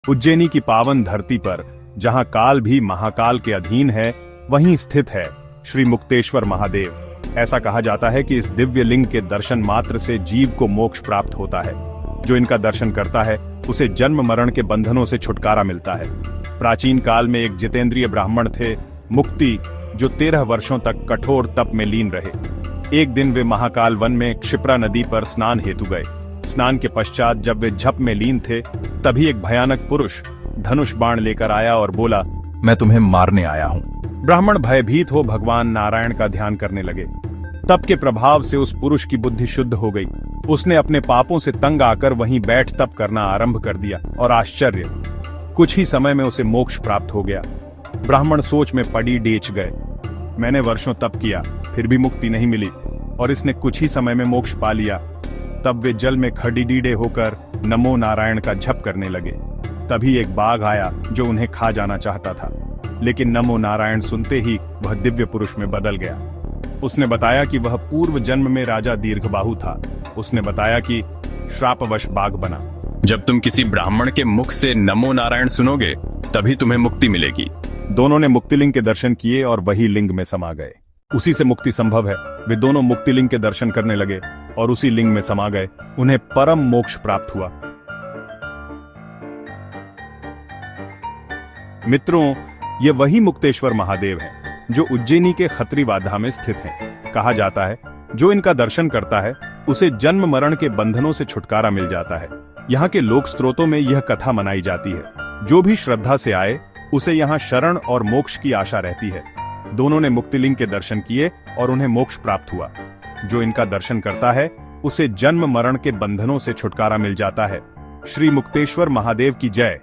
उज्जैनी की पावन धरती पर जहां काल भी महाकाल के अधीन है, वहीं स्थित है श्री मुक्तेश्वर महादेव। ऐसा कहा जाता है कि इस दिव्य लिंग के दर्शन मात्र से जीव को मोक्ष प्राप्त होता है। जो इनका दर्शन करता है उसे जन्म मरण के बंधनों से छुटकारा मिलता है। प्राचीन काल में एक जितेंद्रिय ब्राह्मण थे मुक्ति, जो 13 वर्षों तक कठोर तप में लीन रहे। एक दिन वे महाकाल वन में क्षिप्रा नदी पर स्नान हेतु गए। स्नान के पश्चात जब वे जप में लीन थे, तभी एक भयानक पुरुष धनुष बाण लेकर आया और बोला, मैं तुम्हें मारने आया हूँ। ब्राह्मण भयभीत हो भगवान नारायण का ध्यान करने लगे। तप के प्रभाव से उस पुरुष की बुद्धि शुद्ध हो गई। उसने अपने पापों से तंग आकर वहीं बैठ तप करना आरंभ कर दिया और आश्चर्य, कुछ ही समय में उसे मोक्ष प्राप्त हो गया। ब्राह्मण सोच में पड़ी डेच गए। मैंने वर्षों तप किया, फिर भी मुक्ति नहीं मिली और इसने कुछ ही समय में मोक्ष पा लिया। तब वे जल में खड़ीडीडे होकर नमो नारायण का जप करने लगे। तभी एक बाघ आया जो उन्हें खा जाना चाहता था, लेकिन नमो नारायण सुनते ही वह दिव्य पुरुष में बदल गया। उसने बताया कि वह पूर्व जन्म में राजा दीर्घबाहु था। उसने बताया कि श्रापवश बाघ बना। जब तुम किसी ब्राह्मण के मुख से नमो नारायण सुनोगे, तभी तुम्हें मुक्ति मिलेगी। दोनों ने मुक्तिलिंग के दर्शन किए और वही लिंग में समा गए। उसी से मुक्ति संभव है। वे दोनों मुक्तिलिंग के दर्शन करने लगे और उसी लिंग में समा गए। उन्हें परम मोक्ष प्राप्त हुआ। मित्रों, ये वही मुक्तेश्वर महादेव हैं, जो उज्जैनी के खत्रीवाधा में स्थित हैं। कहा जाता है, जो इनका दर्शन करता है उसे जन्म मरण के बंधनों से छुटकारा मिल जाता है। यहाँ के लोक स्त्रोतों में यह कथा मनाई जाती है। जो भी श्रद्धा से आए उसे यहाँ शरण और मोक्ष की आशा रहती है। दोनों ने मुक्तिलिंग के दर्शन किए और उन्हें मोक्ष प्राप्त हुआ। जो इनका दर्शन करता है उसे जन्म मरण के बंधनों से छुटकारा मिल जाता है। श्री मुक्तेश्वर महादेव की जय।